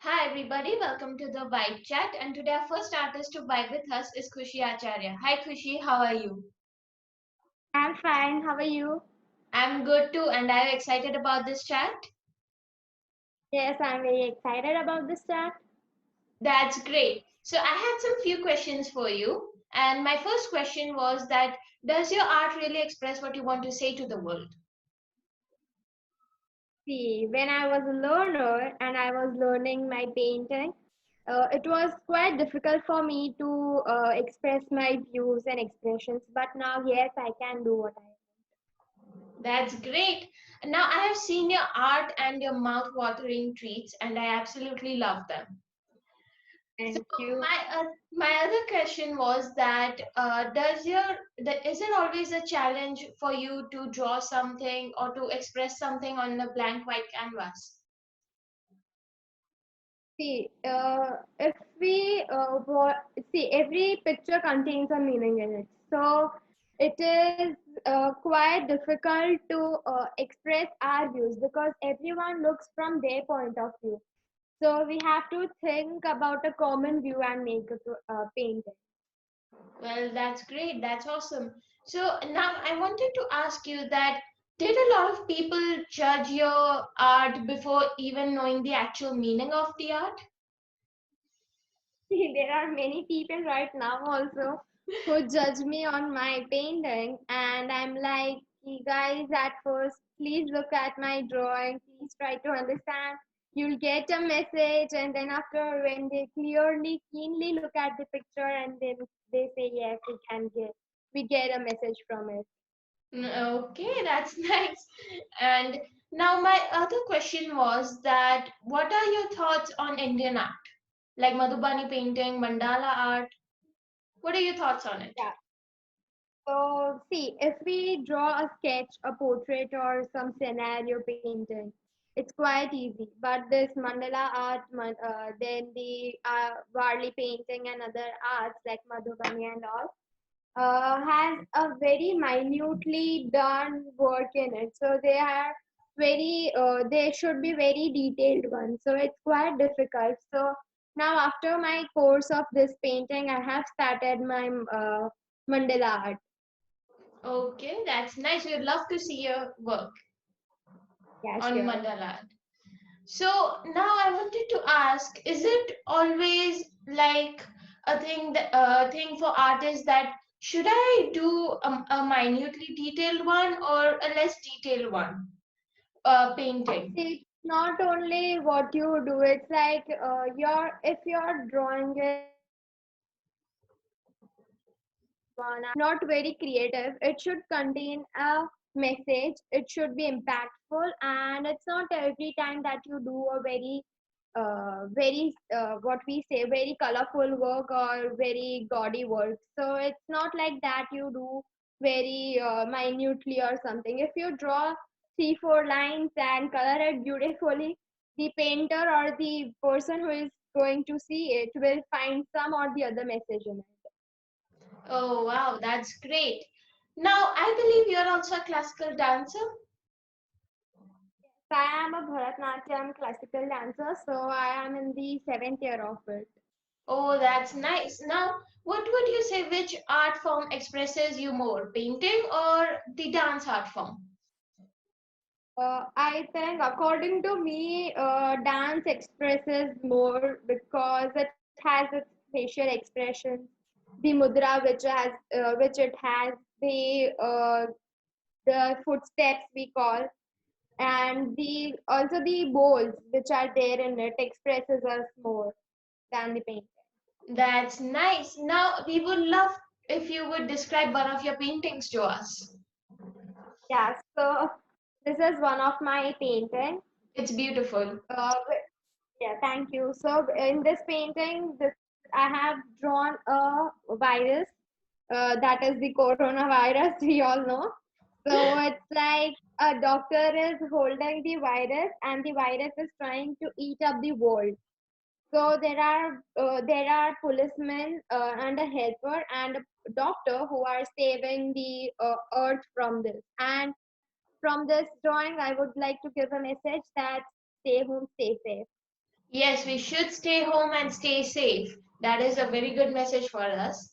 Hi everybody, welcome to the Vibe Chat, and today our first artist to vibe with us is Khushi Acharya. Hi Khushi, how are you? I'm fine. How are you? I'm good too, and are you excited about this chat? Yes, I'm very excited about this chat. That's great. So I had some few questions for you, and my first question was that does your art really express what you want to say to the world? See, when I was a learner and I was learning my painting, it was quite difficult for me to express my views and expressions. But now, yes, I can do what I want. That's great. Now I have seen your art and your mouth-watering treats, and I absolutely love them. So Thank you. my other question was that is it always a challenge for you to draw something or to express something on a blank white canvas? See, if we see, every picture contains a meaning in it. So it is quite difficult to express our views because everyone looks from their point of view. So we have to think about a common view and make a painting. Well, that's great. That's awesome. So now I wanted to ask you that did a lot of people judge your art before even knowing the actual meaning of the art? See, there are many people right now also who judge me on my painting, and I'm like, "You guys, at first, please look at my drawing, please try to understand. You'll get a message, and then after, when they clearly, keenly look at the picture, and then they say, yes, we get a message from it. Okay, that's nice. And now my other question was that what are your thoughts on Indian art? Like Madhubani painting, mandala art. What are your thoughts on it? Yeah. So, see, if we draw a sketch, a portrait, or some scenario painting, it's quite easy. But this mandala art, then the Varli painting and other arts like Madhubani and all, has a very minutely done work in it. So they should be very detailed ones. So it's quite difficult. So now after my course of this painting, I have started my mandala art. Okay, that's nice. We'd love to see your work Yeah, on sure. mandala art. So now I wanted to ask, is it always like a thing for artists that should I do a minutely detailed one or a less detailed one? Painting. See, it's not only what you do, it's like if your drawing is not very creative, it should contain a message, it should be impactful, and it's not every time that you do a what we say, very colorful work or very gaudy work. So it's not like that you do very minutely or something. If you draw 3 4 lines and color it beautifully, the painter or the person who is going to see it will find some or the other message in it. Oh wow, that's great. Now I believe you're also a classical dancer. I am a Bharatnatyam classical dancer, so I am in the seventh year of it. Oh, that's nice. Now, what would you say which art form expresses you more, painting or the dance art form? I think, according to me, dance expresses more because it has its facial expressions, the mudra which it has, the footsteps we call, and the also the bowls which are there in it expresses us more than the painting. That's nice. Now, we would love if you would describe one of your paintings to us. Yeah, so this is one of my painting. It's beautiful. Yeah, thank you. So in this painting, this I have drawn a virus. That is the coronavirus. We all know. So it's like a doctor is holding the virus, and the virus is trying to eat up the world. So there are policemen and a helper and a doctor who are saving the earth from this. And from this drawing, I would like to give a message that stay home, stay safe. Yes, we should stay home and stay safe. That is a very good message for us.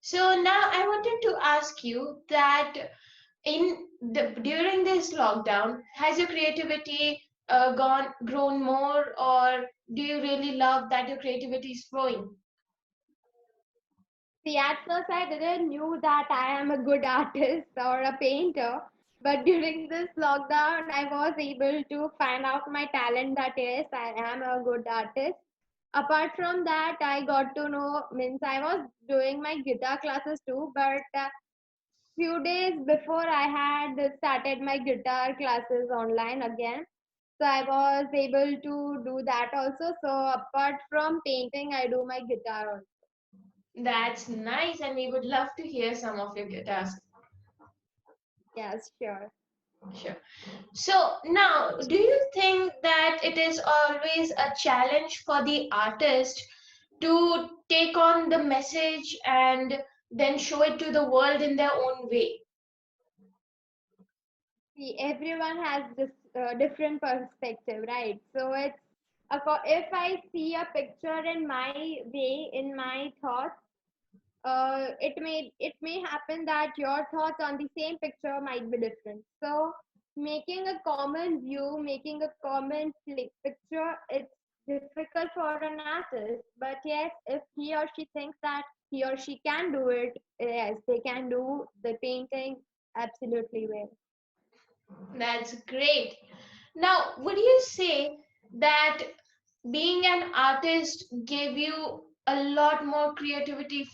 So now I wanted to ask you that during this lockdown, has your creativity gone grown more, or do you really love that your creativity is flowing? See, at first I didn't knew that I am a good artist or a painter, but during this lockdown, I was able to find out my talent that yes, I am a good artist. Apart from that, I got to know, means I was doing my guitar classes too, but few days before I had started my guitar classes online again. So I was able to do that also. So apart from painting, I do my guitar also. That's nice, and we would love to hear some of your guitars. Yes, sure. Sure. So now, do you think that it is always a challenge for the artist to take on the message and then show it to the world in their own way? See, everyone has this different perspective, right? So it's if I see a picture in my way, in my thoughts, it may happen that your thoughts on the same picture might be different. So making a common view, making a common picture, it's difficult for an artist. But yes, if he or she thinks that he or she can do it, yes, they can do the painting absolutely well. That's great. Now, would you say that being an artist gave you a lot more creativity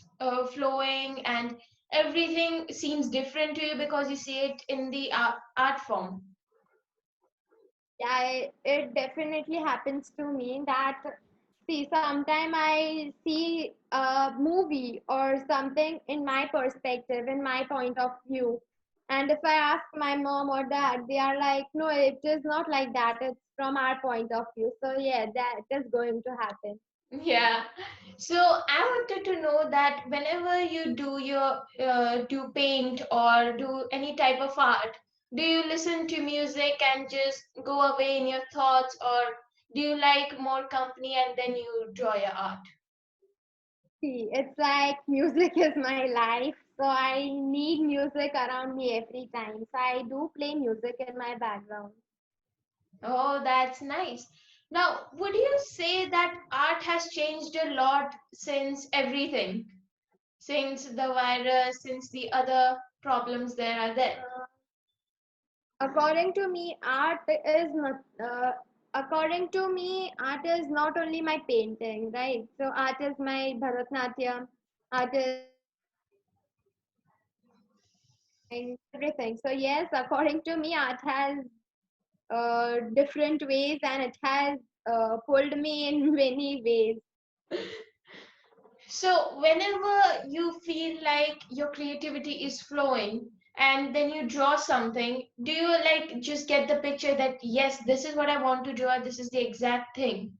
flowing, and everything seems different to you because you see it in the art form? Yeah, it definitely happens to me that see, sometime I see a movie or something in my perspective, in my point of view. And if I ask my mom or dad, they are like, no, it is not like that. It's from our point of view. So yeah, that is going to happen. Yeah. So I wanted to know that whenever you do paint or do any type of art, do you listen to music and just go away in your thoughts, or do you like more company and then you draw your art? See, it's like music is my life. So I need music around me every time. So I do play music in my background. Oh, that's nice. Now, would you say that art has changed a lot since everything, since the virus, since the other problems there are there? According to me, art is not. According to me, art is not only my painting, right? So art is my Bharatnatyam, art is my everything. So yes, according to me, art has different ways, and it has pulled me in many ways. So, whenever you feel like your creativity is flowing and then you draw something, do you like just get the picture that, yes, this is what I want to draw, this is the exact thing?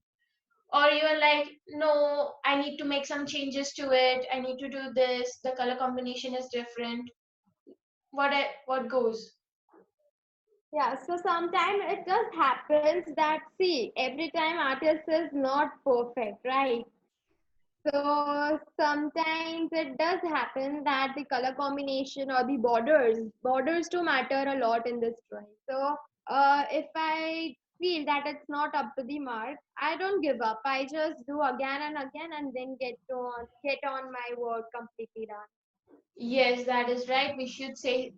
Or you're like, no, I need to make some changes to it, I need to do this, the color combination is different. What goes? Yeah, so sometimes it just happens that see, every time artist is not perfect, right? So sometimes it does happen that the color combination or the borders do matter a lot in this drawing. So if I feel that it's not up to the mark, I don't give up. I just do again and again and then get on my work completely done. Yes, that is right. We should stay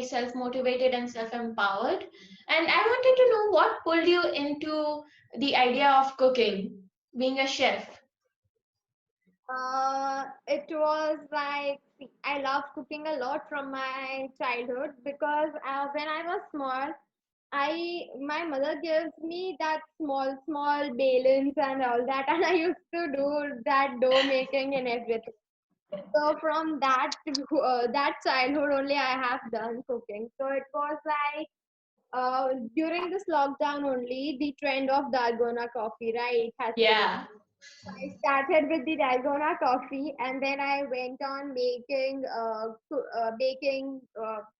self motivated and self empowered. And I wanted to know what pulled you into the idea of cooking, being a chef. It was like see, I love cooking a lot from my childhood because when I was small, my mother gives me that small balance and all that, and I used to do that dough making and everything. So from that childhood only, I have done cooking. So it was like during this lockdown only, the trend of dalgona coffee, right, has came. Yeah. I started with the dalgona coffee, and then I went on baking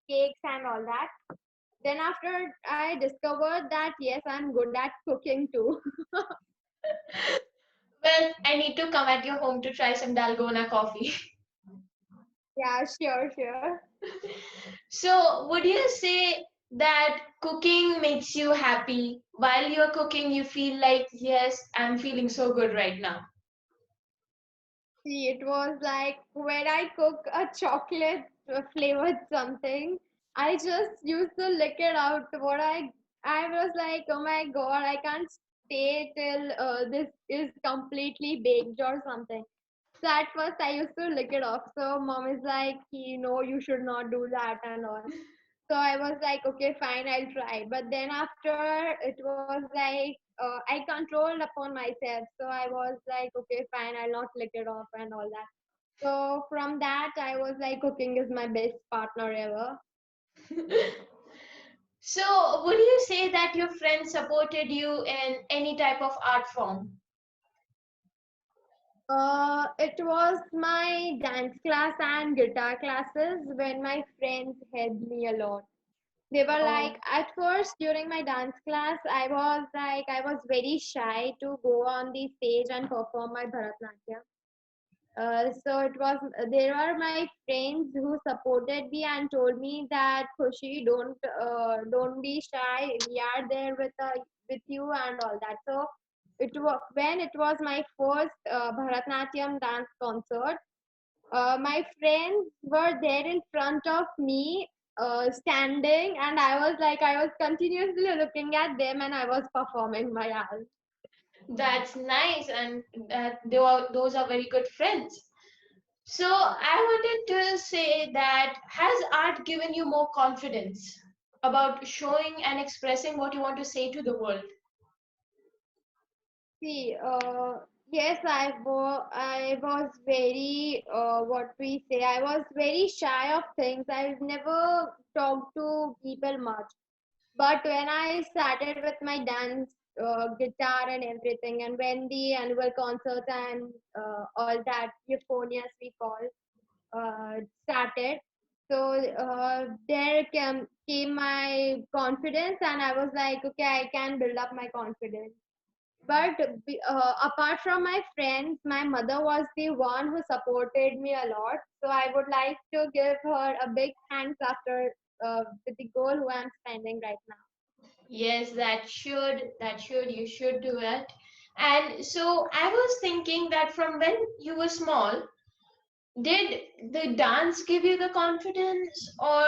cakes and all that. Then after I discovered that yes, I'm good at cooking too. Well, I need to come at your home to try some Dalgona coffee. Yeah, sure, sure. So, would you say that cooking makes you happy? While you're cooking, you feel like, yes, I'm feeling so good right now. See, it was like when I cook a chocolate flavored something, I just used to lick it out. I was like, oh my god, I can't stay till this is completely baked or something. So at first I used to lick it off. So mom is like, no, you should not do that and all. So I was like, okay, fine, I'll try. But then after it was like I controlled upon myself. So I was like, okay, fine, I'll not lick it off and all that. So from that, I was like, cooking is my best partner ever. So, would you say that your friends supported you in any type of art form? It was my dance class and guitar classes when my friends helped me a lot. They were like, Oh, at first during my dance class, I was very shy to go on the stage and perform my Bharatanatyam. So it was there were my friends who supported me and told me that Khushi, don't be shy. We are there with you and all that. So it was when it was my first Bharatanatyam dance concert. My friends were there in front of me, standing, and I was continuously looking at them, and I was performing my art. that's nice, and those are very good friends. So, I wanted to say that has art given you more confidence about showing and expressing what you want to say to the world? See, yes, I was very, what we say, I was very shy of things. I've never talked to people much. But when I started with my dance, guitar and everything, and when the annual concert and all that euphonias we call started, so came my confidence, and I was like, okay, I can build up my confidence. But apart from my friends, my mother was the one who supported me a lot. So I would like to give her a big thanks after with the goal who I'm spending right now. Yes, you should do it. And so I was thinking that from when you were small, did the dance give you the confidence, or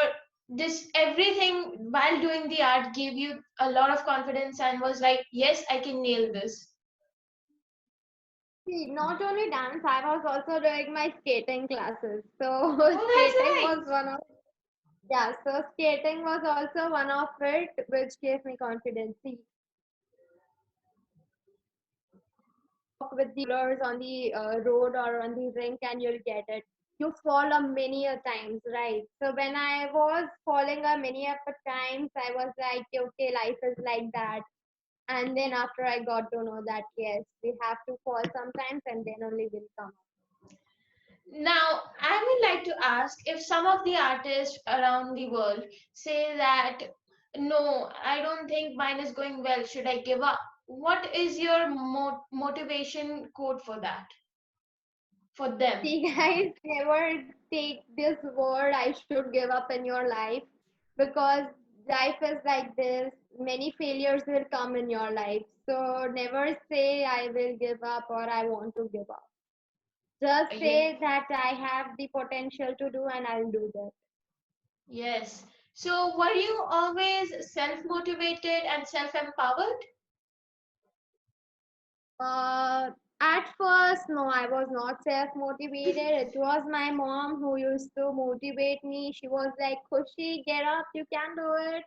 this everything while doing the art gave you a lot of confidence and was like, yes, I can nail this? See, not only dance, I was also doing my skating classes. So skating Oh, was that's one of yeah. So skating was also one of it, which gave me confidence. See, walk with the rollers on the road or on the rink, and you'll get it. You fall a many a times, right? So when I was falling a many of a times, I was like, okay, life is like that. And then after I got to know that yes, we have to fall sometimes, and then only will come. nice. Now, I would like to ask if some of the artists around the world say that, no, I don't think mine is going well, should I give up? What is your motivation quote for that, for them? See, guys, never take this word I should give up in your life, because life is like this. Many failures will come in your life. So never say I will give up or I want to give up. Just Yeah. say that I have the potential to do and I'll do that. Yes. So, were you always self motivated and self empowered? Uh, at first, no, I was not self motivated. It was my mom who used to motivate me. She was like, Khushi, get up, you can do it.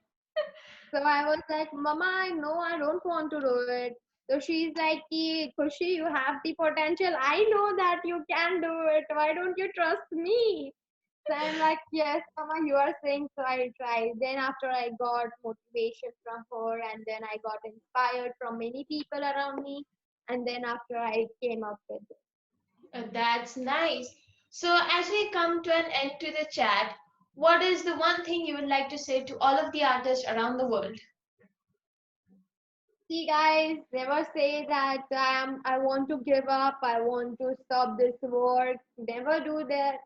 So I was like, Mama, no, I don't want to do it. So she's like, Khushi, you have the potential. I know that you can do it. Why don't you trust me? So I'm like, yes, Mama, you are saying so. I'll try. Then after I got motivation from her, and then I got inspired from many people around me, and then after I came up with it. That's nice. So, as we come to an end to the chat, what is the one thing you would like to say to all of the artists around the world? See, guys, never say that I want to give up. I want to stop this work. Never do that.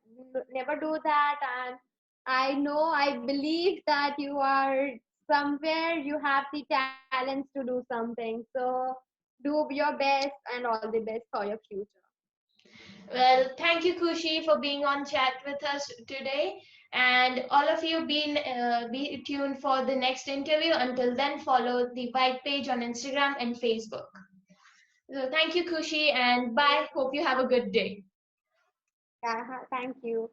Never do that. And I know, I believe that you are somewhere. You have the talents to do something. So do your best and all the best for your future. Well, thank you, Kushi, for being on chat with us today. And all of you be tuned for the next interview. Until then, follow the White Page on Instagram and Facebook. So thank you, Kushi, and bye. Hope you have a good day. Yeah, thank you.